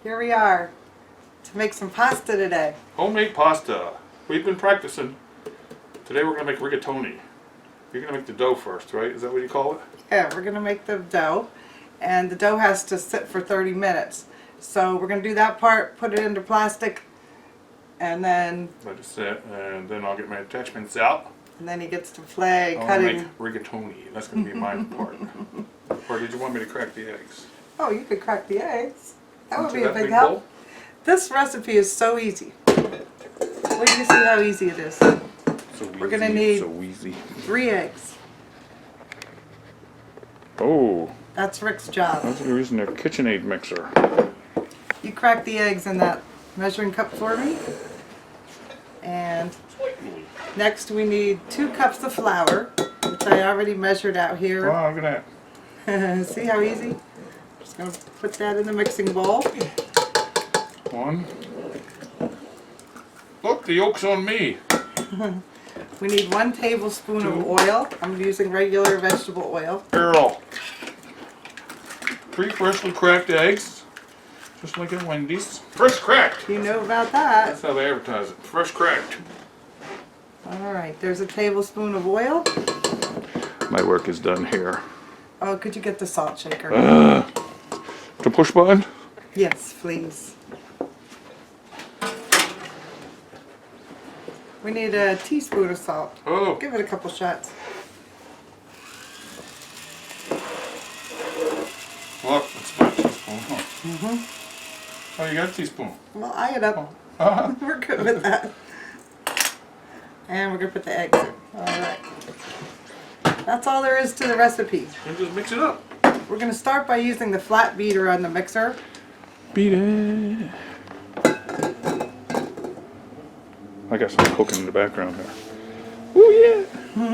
Here we are to make some pasta today. Homemade pasta. We've been practicing. Today we're going to make rigatoni. You're going to make the dough first, right? Is that what you call it? Yeah, we're going to make the dough, and the dough has to sit for 30 minutes. So we're going to do that part, put it into plastic, and then... Let it sit, and then I'll get my attachments out. And then he gets to play I'll cutting. make rigatoni. That's going to be my part. Or did you want me to crack the eggs? Oh, you could crack the eggs. That would Into be a that big help. bowl? This recipe is so easy. Wait till you see how easy it is. So We're going to need so easy. 3 eggs. Oh, That's Rick's job. that's what we're using a KitchenAid mixer. You crack the eggs in that measuring cup for me. And next we need 2 cups of flour, which I already measured out here. Wow, look at that. See how easy? Just going to put that in the mixing bowl. 1. Look, the yolk's on me. We need 1 tablespoon 2. of oil. I'm using regular vegetable oil. Girl. 3 freshly cracked eggs. Just like at Wendy's. Fresh cracked. You know about that. That's how they advertise it. Fresh cracked. Alright, there's a tablespoon of oil. My work is done here. Oh, could you get the salt shaker? The push button? Yes, please. We need a teaspoon of salt. Oh. Give it a couple shots. Look, it's my teaspoon, huh? Oh, you got a teaspoon. Well, eye it up. Uh-huh. We're good with that. And we're going to put the eggs in. Alright. That's all there is to the recipe. And just mix it up. We're going to start by using the flat beater on the mixer. Beat it. I got something cooking in the background there. Oh yeah.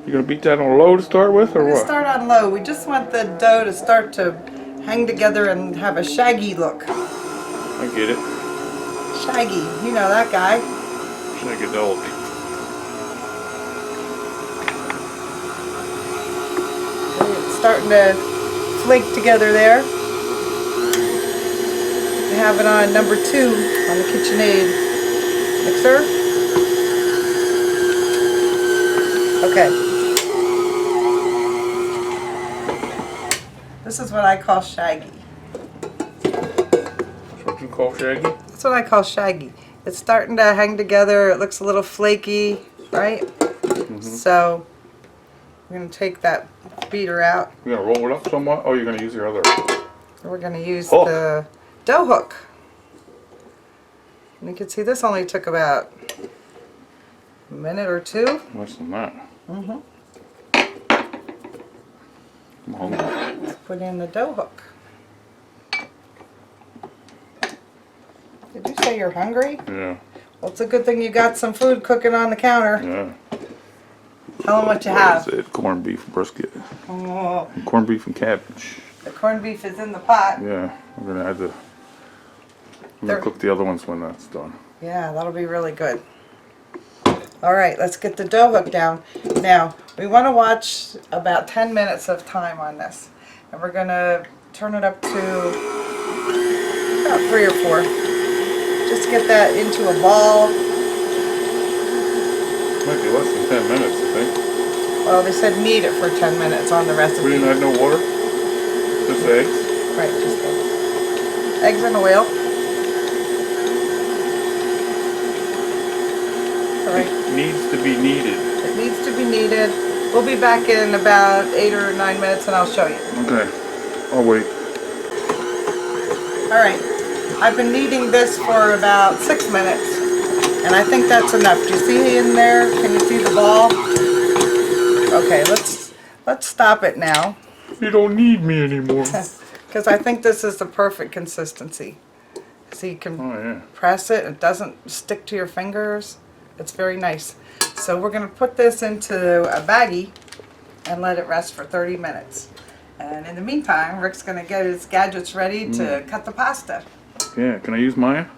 You gonna beat that on low to start with, or We're going to what? start on low. We just want the dough to start to hang together and have a shaggy look. I get it. Shaggy. You know that guy. Shagadelic. It's starting to flake together there. We have it on number 2 on the KitchenAid mixer. Okay. This is what I call shaggy. That's what you call shaggy? That's what I call shaggy. It's starting to hang together. It looks a little flaky, right? So we're going to take that beater out. You gonna roll it up somewhat? Oh, you're gonna use your other. We're going to use Hook. the dough hook. And you can see this only took about a minute or 2. Less than that. Mm-hmm. I'm hungry. Put in the dough hook. Did you say you're hungry? Yeah. Well, it's a good thing you got some food cooking on the counter. Yeah. Tell them what you What have. is it? Corned beef brisket. Oh, Corned beef and cabbage. the corned beef is in the pot. Yeah. We're gonna add the. I'm There- gonna cook the other ones when that's done. Yeah, that'll be really good. Alright, let's get the dough hook down. Now, we want to watch about 10 minutes of time on this. And we're going to turn it up to about 3 or 4. Just get that into a ball. Might be less than 10 minutes, I think. Well, they said knead it for 10 minutes on the We recipe. didn't add no water. Just eggs. Right, just eggs. Eggs and oil. Alright. Needs to be kneaded. It needs to be kneaded. We'll be back in about 8 or 9 minutes and I'll show you. Okay. I'll wait. Alright, I've been kneading this for about 6 minutes and I think that's enough. Do you see in there? Can you see the ball? Okay, let's stop it now. You don't need me anymore. Because I think this is the perfect consistency. So you can Oh yeah. press it, it doesn't stick to your fingers. It's very nice. So we're going to put this into a baggie and let it rest for 30 minutes. And in the meantime, Rick's going to get his gadgets ready to cut the pasta. Yeah. Can I use mine?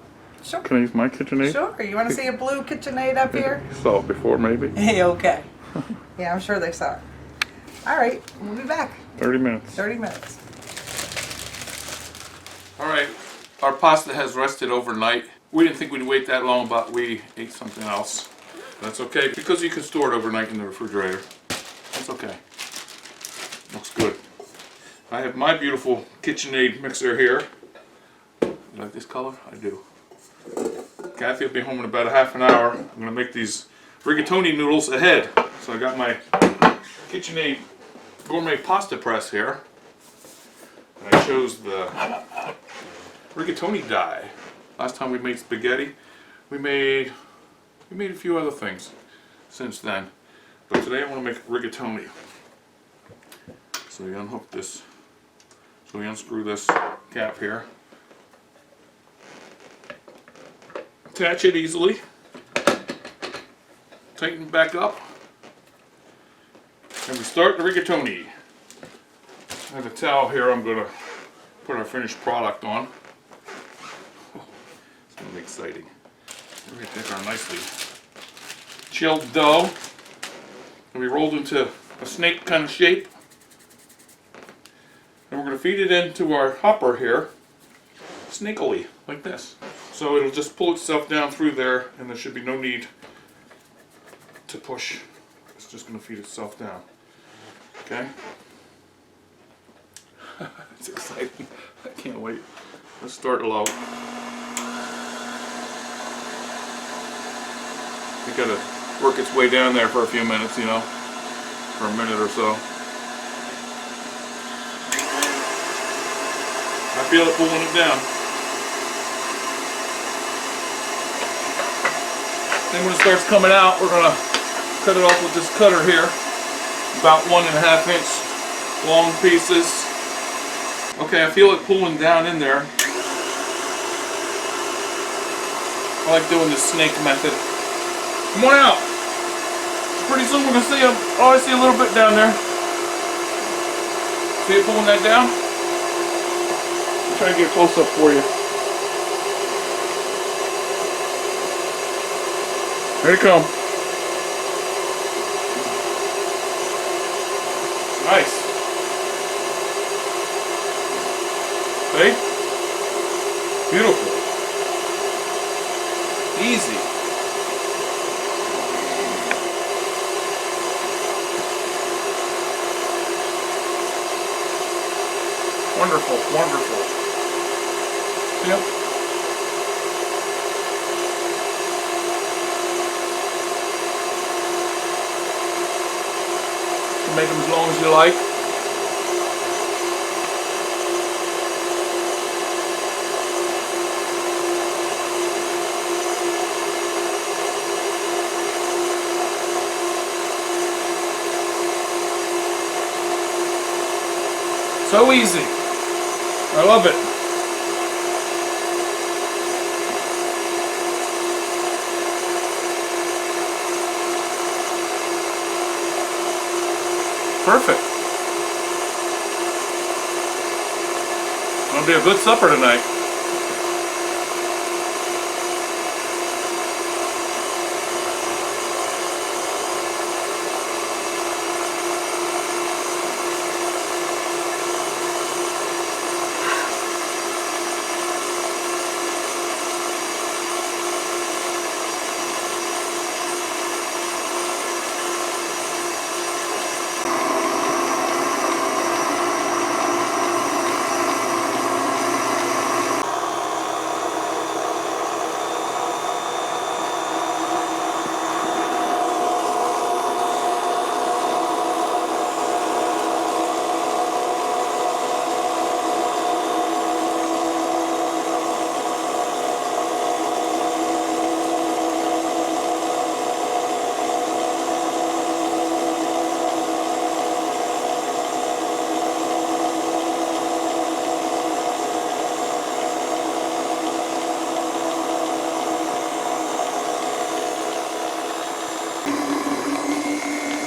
Sure. Can I use my KitchenAid? Sure. You want to see a blue KitchenAid up here? You saw it before, maybe. Hey, okay. Yeah, I'm sure they saw it. All right, we'll be back. 30 minutes. 30 minutes. All right. our pasta has rested overnight. We didn't think we'd wait that long, but we ate something else. That's okay, because you can store it overnight in the refrigerator. That's okay. Looks good. I have my beautiful KitchenAid mixer here. You like this color? I do. Kathy will be home in about a half an hour. I'm going to make these rigatoni noodles ahead. So I got my KitchenAid gourmet pasta press here. And I chose the rigatoni die. Last time we made spaghetti, we made a few other things since then. But today I want to make rigatoni. So you unhook this, so we unscrew this cap here. Attach it easily. Tighten it back up. And we start the rigatoni. I have a towel here I'm going to put our finished product on. It's going to be exciting. We're going to take our nicely chilled dough and be rolled into a snake kind of shape. And we're going to feed it into our hopper here, snakily, like this. So it'll just pull itself down through there, and there should be no need to push. It's just going to feed itself down. Okay? It's exciting. I can't wait. Let's start low. It gotta work its way down there for a few minutes, you know, for a minute or so. I feel it pulling it down. Then when it starts coming out, we're gonna cut it off with this cutter here, about 1.5 inch long pieces. Okay, I feel it pulling down in there. I like doing the snake method. Come on out. Pretty soon we're gonna see a, oh, I see a little bit down there. See it pulling that down? I'll try to get a close up for you. Here they come. Nice. See? Beautiful. Easy. Wonderful, wonderful. Yep. You can make them as long as you like. So easy. I love it. Perfect. Gonna be a good supper tonight.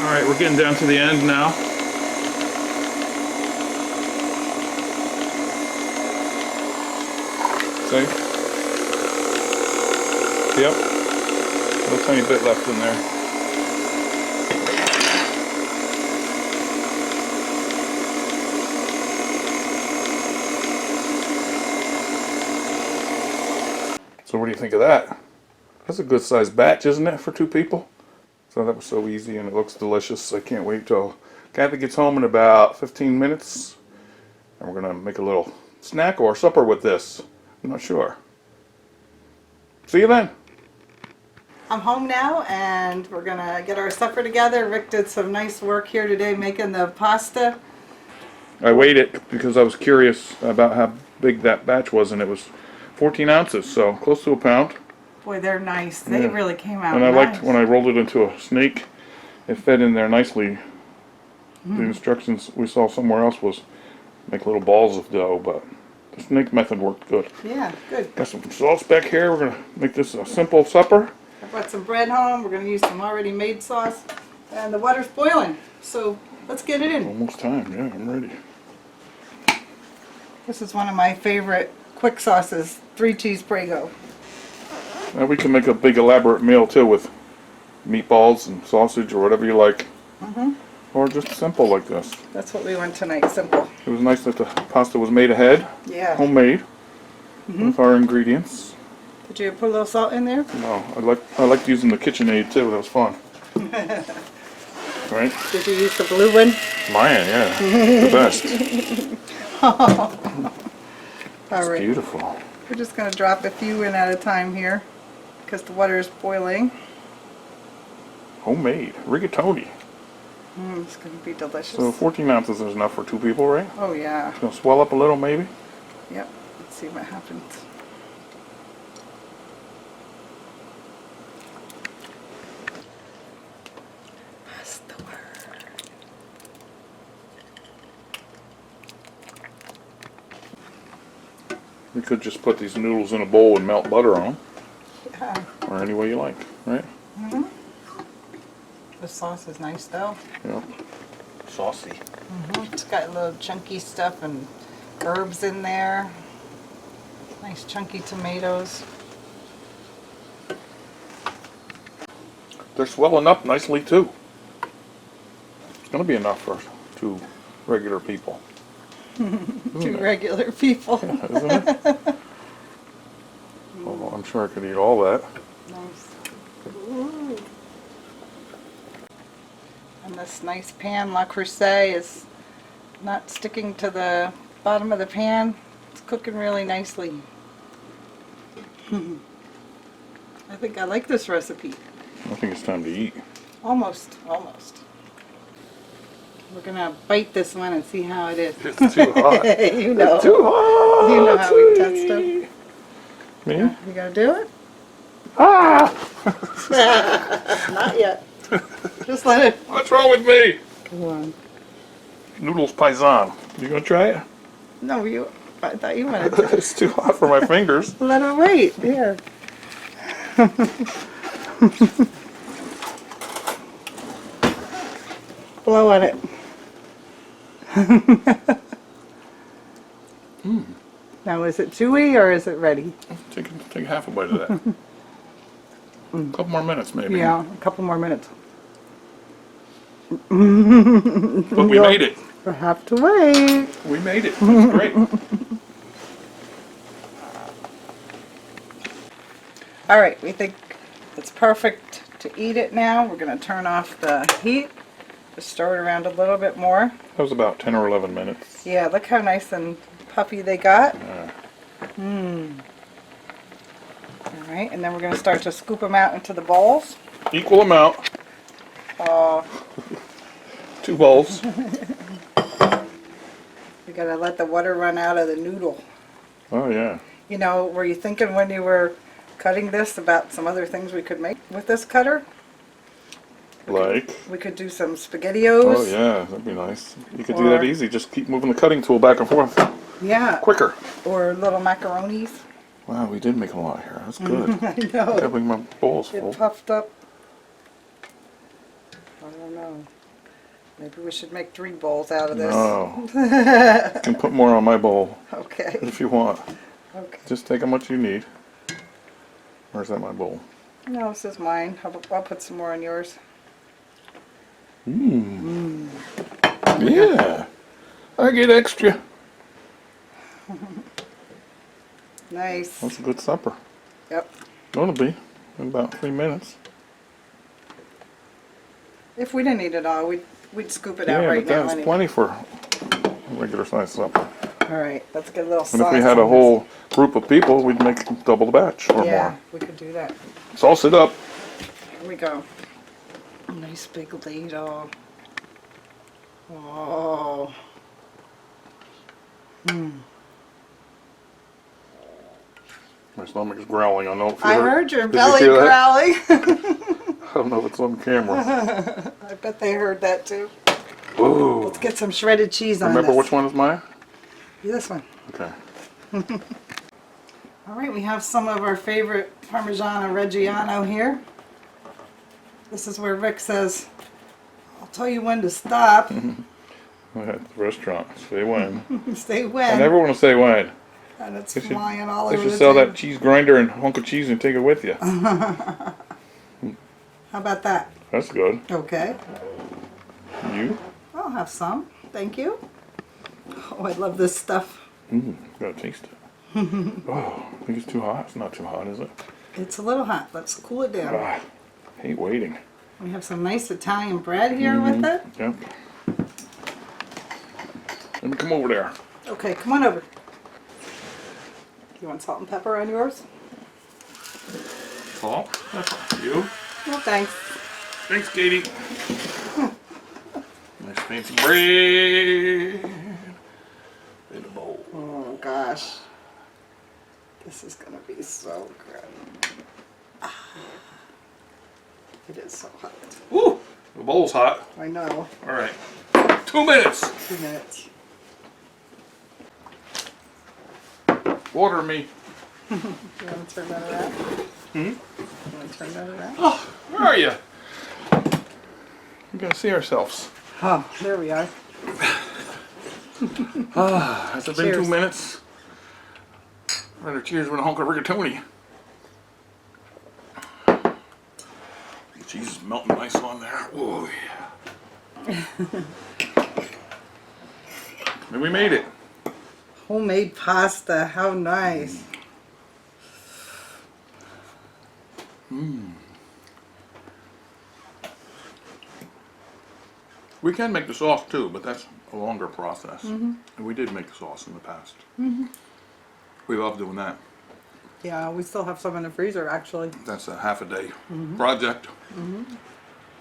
Alright, we're getting down to the end now. See? Yep. A little tiny bit left in there. So what do you think of that? That's a good sized batch, isn't it, for 2 people? So that was so easy and it looks delicious. I can't wait till Kathy gets home in about 15 minutes. And we're going to make a little snack or supper with this. I'm not sure. See you then. I'm home now and we're gonna get our supper together. Rick did some nice work here today making the pasta. I weighed it because I was curious about how big that batch was, and it was 14 ounces, so close to a pound. Boy, they're nice. They Yeah. really came out And I nice. liked when I rolled it into a snake, it fed in there nicely. The instructions we saw somewhere else was make little balls of dough, but the snake method worked good. Yeah, good. Got some sauce back here. We're going to make this a simple supper. I brought some bread home. We're gonna use some already made sauce. And the water's boiling, so let's get it in. Almost time, yeah, I'm ready. This is one of my favorite quick sauces, 3 cheese Prego. Now we can make a big elaborate meal too with meatballs and sausage or whatever you like. Or just simple like this. That's what we want tonight, simple. It was nice that the pasta was made ahead, Yeah. homemade, with our ingredients. Did you put a little salt in there? No, I liked using the KitchenAid too. That was fun. Right? Did you use the blue one? Mine, yeah, the best. All It's right. beautiful. We're just going to drop a few in at a time here because the water is boiling. Homemade rigatoni. It's going to be delicious. So 14 ounces is enough for 2 people, right? Oh yeah. It's gonna swell up a little, maybe. Yep. Let's see what happens. That's the word. You could just put these noodles in a bowl and melt butter on them, Yeah. or any way you like, right? The sauce is nice though. Yep. Saucy. It's got a little chunky stuff and herbs in there. Nice chunky tomatoes. They're swelling up nicely too. It's gonna be enough for 2 regular people. 2 regular people. Isn't it? Oh, I'm sure I could eat all that. Nice. Ooh. And this nice pan Le Creuset is not sticking to the bottom of the pan. It's cooking really nicely. I think I like this recipe. I think it's time to eat. Almost. We're gonna bite this one and see how it is. It's too hot. You know. It's too hot. You know how we test them. Me? You gonna do it? Ah! Not yet. Just let it. What's wrong with me? Come on. Noodles paisan. You gonna try it? No, I thought you wanted to. It's too hot for my fingers. Let it wait. Here. Blow on it. Now, is it chewy or is it ready? Take half a bite of that. A couple more minutes, maybe. Yeah, a couple more minutes. But we made it. We'll have to wait. We made it. It's great. All right, we think it's perfect to eat it now. We're going to turn off the heat. Just stir it around a little bit more. That was about 10 or 11 minutes. Yeah, look how nice and puffy they got. All right, and then we're going to start to scoop them out into the bowls. Equal amount. 2 bowls. We got to let the water run out of the noodle. Oh, yeah. You know, were you thinking when you were cutting this about some other things we could make with this cutter? Like? We could do some SpaghettiOs. Oh, yeah. That'd be nice. You could do that easy. Just keep moving the cutting tool back and forth. Yeah. Quicker. Or little macaronis. Wow, we did make a lot here. That's good. I know. Having my bowl's full. It puffed up. I don't know. Maybe we should make 3 bowls out of this. No. You can put more on my bowl Okay. if you want. Okay. Just take how much you need. Where's that my bowl? No, this is mine. I'll put some more on yours. Yeah. I get extra. Nice. That's a good supper. Yep. It'll be in about 3 minutes. If we didn't eat it all, we'd scoop it out Yeah, right but now. that's Anyway. plenty for a regular size supper. All right, let's get a little sauce. And if we had a on whole group of people, we'd make double the batch or this. Yeah, more. we could do that. Sauce it up. Here we go. A nice big ladle. Oh. My stomach is growling. I know. I heard your Did you belly hear that? growling. I don't know if it's on camera. I bet they heard that too. Whoa. Let's get some shredded cheese on Remember this. which one is mine? This one. Okay. All right, we have some of our favorite Parmigiano Reggiano here. This is where Rick says, I'll tell you when to stop. At the restaurant. Say when. Say I when. never want to say when. And it's They should- flying all They over should the sell table. that cheese grinder and hunk of cheese and take it with you. How about that? That's good. Okay. You? I'll have some. Thank you. Oh, I love this stuff. Gotta taste it. Oh, I think it's too hot. It's not too hot, is it? It's a little hot. Let's cool it down. Ah, hate waiting. We have some nice Italian bread here with it. Yep. Let me come over there. Okay, come on over. You want salt and pepper on yours? Paul, that's for you. No, thanks. Thanks, Katie. Nice fancy bread in a bowl. Oh gosh. This is gonna be so good. Ah. It is so hot. Woo! The bowl's hot. I know. All right. 2 minutes. 2 minutes. Water me. You want to turn that around? You want to turn that around? Oh, where are you? We gotta see ourselves. Oh, there we are. Has it been Cheers. 2 minutes? Rather cheers with a hunk of rigatoni. The cheese is melting nice on there. Oh yeah. And we made it. Homemade pasta. How nice. We can make the sauce too, but that's a longer process. And we did make the sauce in the past. We love doing that. Yeah, we still have some in the freezer actually. That's a half a day project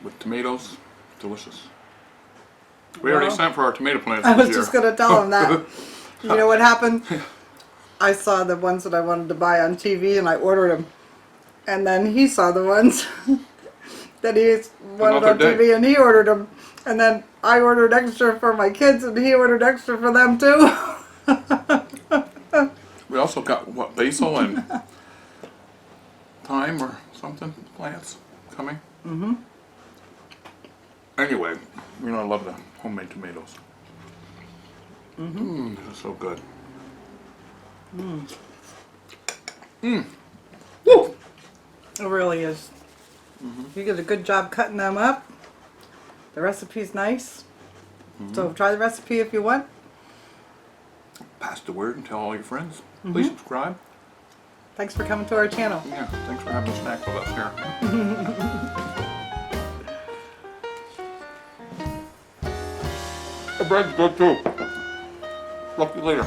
with tomatoes. Delicious. We already Well, sent for our tomato plants I this was year. just gonna tell him that. You know what happened? I saw the ones that I wanted to buy on TV and I ordered them. And then he saw the ones that he wanted on Another day. TV and he ordered them. And then I ordered extra for my kids and he ordered extra for them too. We also got, what, basil and thyme or something, plants coming? Anyway, you know I love the homemade tomatoes. They're so good. Woo! It really is. You did a good job cutting them up. The recipe's nice. So try the recipe if you want. Pass the word and tell all your friends. Please subscribe. Thanks for coming to our channel. Yeah, thanks for having a snack with us here. The bread's good too. Talk to you later.